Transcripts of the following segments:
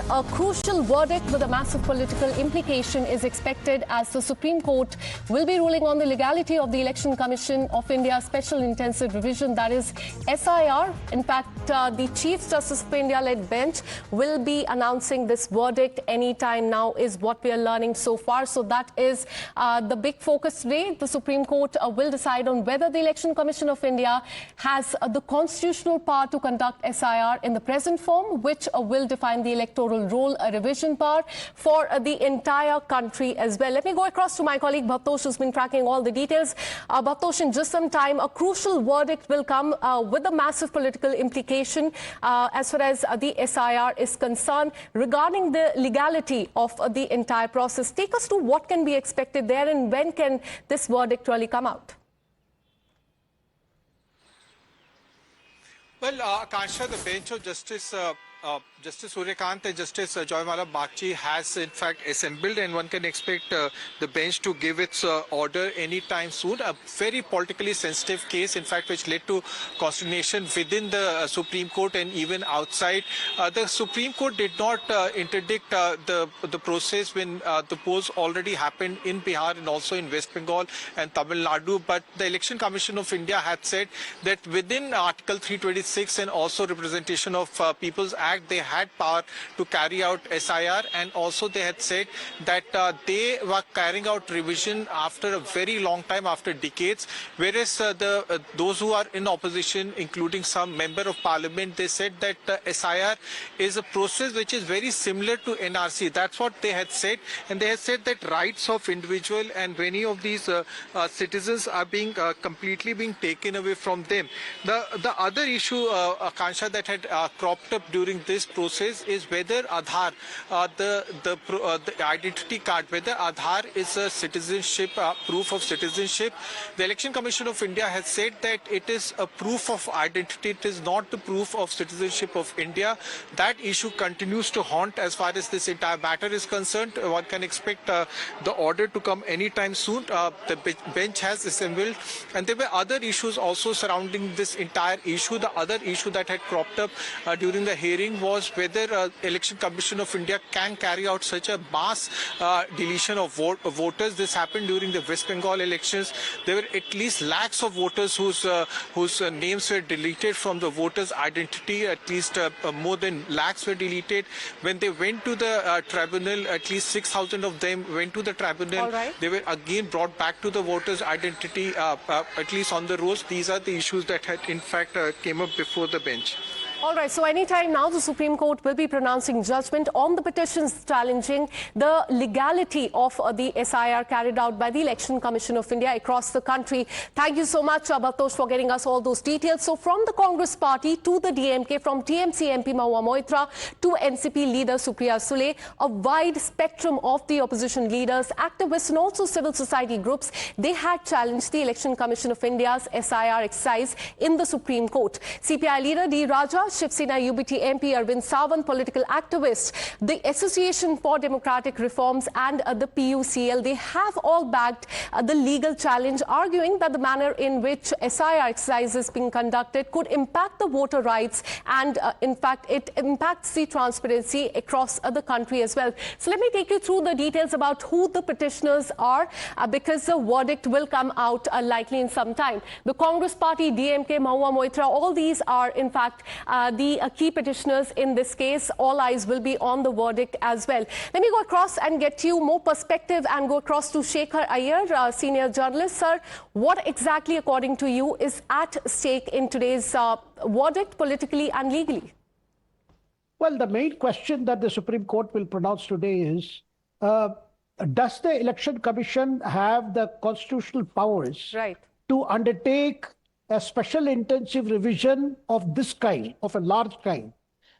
a crucial verdict with a massive political implication is expected as the Supreme Court will be ruling on the legality of the Election Commission of India's Special Intensive Revision, that is S.I.R. In fact, the Chief Justice of India-led bench will be announcing this verdict anytime now is what we are learning so far. So that is the big focus today. The Supreme Court will decide on whether the Election Commission of India has the constitutional power to conduct S.I.R. in the present form, which will define the electoral roll revision power for the entire country as well. Let me go across to my colleague Bhavtosh, who's been tracking all the details. Bhavtosh, in just some time, a crucial verdict will come with a massive political implication as far as the S.I.R. is concerned regarding the legality of the entire process. Take us to what can be expected there and when can this verdict really come out? Well, Akansha, the bench of Justice Suryakant and Justice Joymala Bagchi has in fact assembled, and one can expect the bench to give its order anytime soon. A very politically sensitive case, in fact, which led to consternation within the Supreme Court and even outside. The Supreme Court did not interdict the process when the polls already happened in Bihar and also in West Bengal and Tamil Nadu. But the Election Commission of India had said that within Article 326 and also Representation of People's Act, they had power to carry out S.I.R. and also they had said that they were carrying out revision after a very long time, after decades, whereas those who are in opposition, including some member of parliament, they said that S.I.R. is a process which is very similar to NRC. That's what they had said, and they had said that rights of individual and many of these citizens are being completely being taken away from them. The other issue, Akansha, that had cropped up during this process is whether Aadhaar, the identity card, whether Aadhaar is a citizenship, proof of citizenship. The Election Commission of India has said that it is a proof of identity. It is not the proof of citizenship of India. That issue continues to haunt as far as this entire matter is concerned. One can expect the order to come anytime soon. The bench has assembled, and there were other issues also surrounding this entire issue. The other issue that had cropped up during the hearing was whether Election Commission of India can carry out such a mass deletion of voters. This happened during the West Bengal elections. There were at least lakhs of voters whose names were deleted from the voters' identity. At least more than lakhs were deleted. When they went to the tribunal, at least 6,000 of them went to the tribunal. Right. They were again brought back to the voters' identity, at least on the rolls. These are the issues that had in fact came up before the bench. All right, so anytime now the Supreme Court will be pronouncing judgment on the petitions challenging the legality of the S.I.R. carried out by the Election Commission of India across the country. Thank you so much, Bhavtosh, for getting us all those details. So from the Congress party to the DMK, from TMC MP Mahua Moitra to NCP leader Supriya Sule, a wide spectrum of the opposition leaders, activists and also civil society groups, they had challenged the Election Commission of India's S.I.R. exercise in the Supreme Court. CPI leader D. Raja, Shiv Sena UBT MP Arvind Sawant, political activists, the Association for Democratic Reforms and the PUCL, they have all backed the legal challenge, arguing that the manner in which S.I.R. exercise is being conducted could impact the voter rights and in fact it impacts the transparency across the country as well. So let me take you through the details about who the petitioners are because the verdict will come out likely in some time. The Congress party, DMK, Mahua Moitra, all these are in fact the key petitioners in this case. All eyes will be on the verdict as well. Let me go across and get you more perspective and go across to Shekhar Iyer, senior journalist. Sir, what exactly, according to you, is at stake in today's verdict politically and legally? Well, the main question that the Supreme Court will pronounce today is, does the Election Commission have the constitutional powers to undertake a special intensive revision of this kind, of a large kind,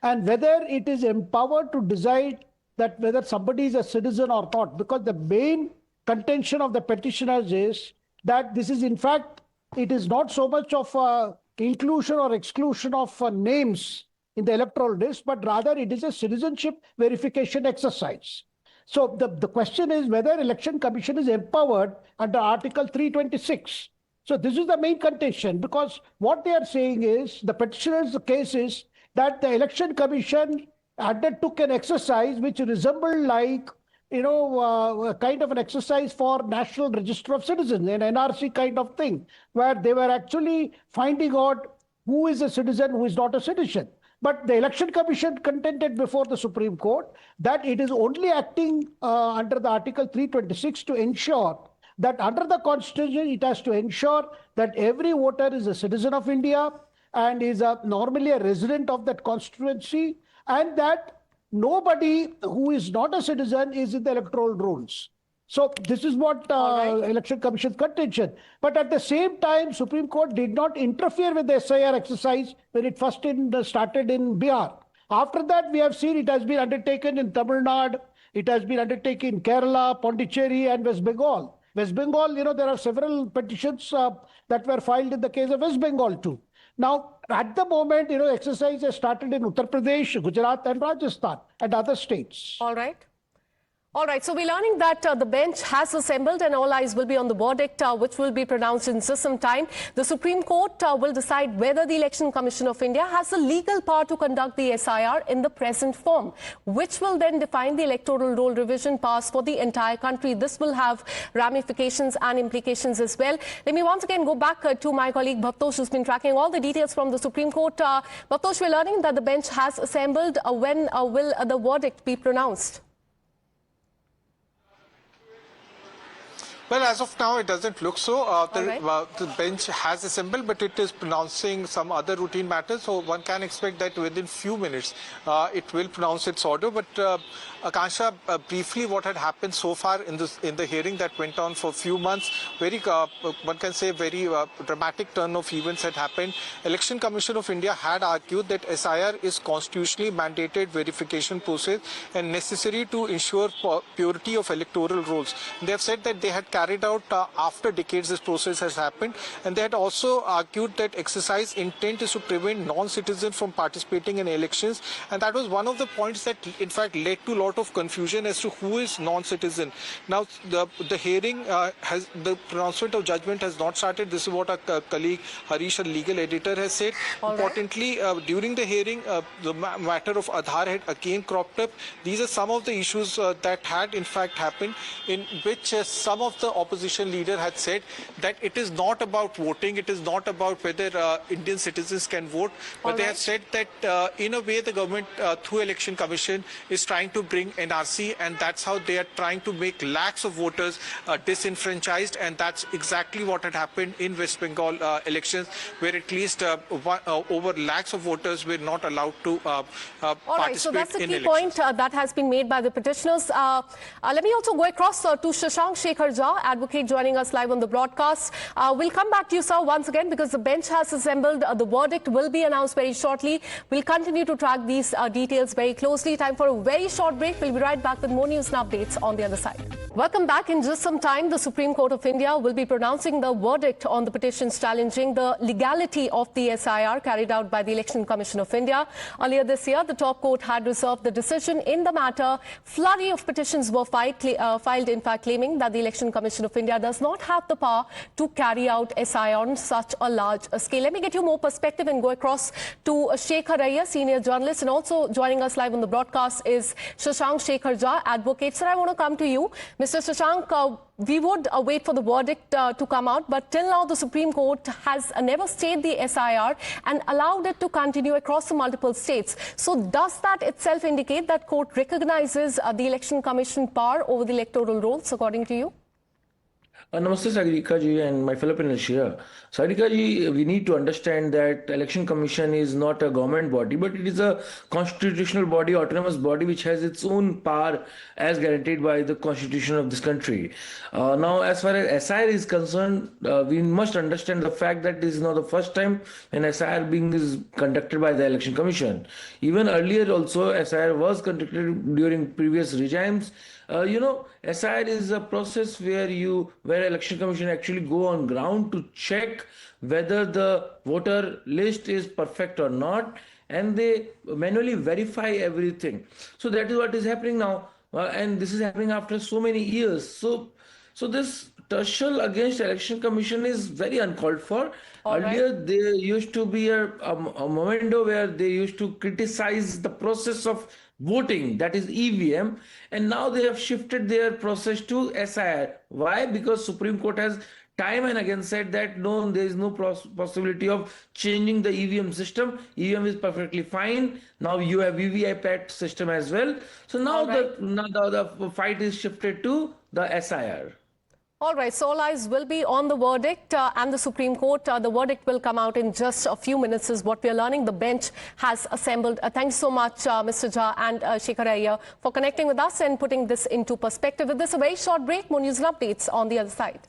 and whether it is empowered to decide that whether somebody is a citizen or not, because the main contention of the petitioners is that this is in fact, it is not so much of inclusion or exclusion of names in the electoral list, but rather it is a citizenship verification exercise. So the question is whether Election Commission is empowered under Article 326. So this is the main contention, because what they are saying is, the petitioner's case is that the Election Commission undertook an exercise which resembled like, kind of an exercise for National Register of Citizens, an NRC kind of thing, where they were actually finding out who is a citizen, who is not a citizen. But the Election Commission contended before the Supreme Court that it is only acting under the Article 326 to ensure that under the Constitution, it has to ensure that every voter is a citizen of India and is normally a resident of that constituency, and that nobody who is not a citizen is in the electoral rolls. So this is what Election Commission's contention. But at the same time, Supreme Court did not interfere with the S.I.R exercise when it first started in Bihar. After that, we have seen it has been undertaken in Tamil Nadu, it has been undertaken in Kerala, Pondicherry, and West Bengal. West Bengal, there are several petitions that were filed in the case of West Bengal too. Now, at the moment, exercise has started in Uttar Pradesh, Gujarat, and Rajasthan, and other states. All right. All right, so we're learning that the bench has assembled and all eyes will be on the verdict, which will be pronounced in just some time. The Supreme Court will decide whether the Election Commission of India has the legal power to conduct the S.I.R. in the present form, which will then define the electoral roll revision pass for the entire country. This will have ramifications and implications as well. Let me once again go back to my colleague Bhavtosh, who's been tracking all the details from the Supreme Court. Bhavtosh, we're learning that the bench has assembled. When will the verdict be pronounced? Well, as of now, it doesn't look so. The bench has assembled, but it is pronouncing some other routine matters. So one can expect that within few minutes, it will pronounce its order. But Akansha, briefly, what had happened so far in the hearing that went on for a few months, one can say very dramatic turn of events had happened. Election Commission of India had argued that S.I.R is constitutionally mandated verification process and necessary to ensure purity of electoral rolls. They have said that they had carried out after decades this process has happened, and they had also argued that exercise intent is to prevent non-citizens from participating in elections, and that was one of the points that in fact led to a lot of confusion as to who is non-citizen. Now the hearing the pronouncement of judgment has not started. This is what our colleague Harish, a legal editor, has said. Importantly, during the hearing, the matter of Aadhaar had again cropped up. These are some of the issues that had in fact happened, in which some of the opposition leader had said that it is not about voting, it is not about whether Indian citizens can vote, but they have said that in a way the government through Election Commission is trying to bring NRC, and that's how they are trying to make lakhs of voters disenfranchised, and that's exactly what had happened in West Bengal elections, where at least over lakhs of voters were not allowed to participate so that's the in key elections. point that has been made by the petitioners. Let me also go across to Shashank Shekhar Jha, advocate, joining us live on the broadcast. We'll come back to you, sir, once again, because the bench has assembled. The verdict will be announced very shortly. We'll continue to track these details very closely. Time for a very short break. We'll be right back with more news and updates on the other side. Welcome back. In just some time, the Supreme Court of India will be pronouncing the verdict on the petitions challenging the legality of the S.I.R. carried out by the Election Commission of India. Earlier this year, the top court had reserved the decision in the matter. Flurry of petitions were filed, in fact, claiming that the Election Commission of India does not have the power to carry out S.I.R. on such a large scale. Let me get you more perspective and go across to Shekhar Iyer, senior journalist, and also joining us live on the broadcast is Shashank Shekhar Jha, advocate. Sir, I want to come to you. Mr. Shashank, we would wait for the verdict to come out, but till now the Supreme Court has never stayed the S.I.R. and allowed it to continue across the multiple states. So does that itself indicate that court recognizes the Election Commission power over the electoral rolls, according to you? Namaste, Sagarika ji, and my fellow panelists here. Sagarika ji, we need to understand that Election Commission is not a government body, but it is a constitutional body, autonomous body, which has its own power as guaranteed by the constitution of this country. Now, as far as S.I.R. is concerned, we must understand the fact that this is not the first time an S.I.R. is conducted by the Election Commission. Even earlier also, S.I.R. was conducted during previous regimes. S.I.R. is a process where Election Commission actually go on ground to check whether the voter list is perfect or not, and they manually verify everything. So that is what is happening now, and this is happening after so many years. So this tussle against Election Commission is very uncalled for. Earlier, there used to be a moment where they used to criticize the process of voting, that is EVM, and now they have shifted their process to SIR. Why? Because Supreme Court has time and again said that no, there is no possibility of changing the EVM system. EVM is perfectly fine. Now you have VVIPAT system as well. So now, the fight is shifted to the SIR. All right, so all eyes will be on the verdict and the Supreme Court. The verdict will come out in just a few minutes is what we are learning. The bench has assembled. Thanks so much, Mr. Jha and Shekhar Iyer, for connecting with us and putting this into perspective. With this, a very short break. More news and updates on the other side.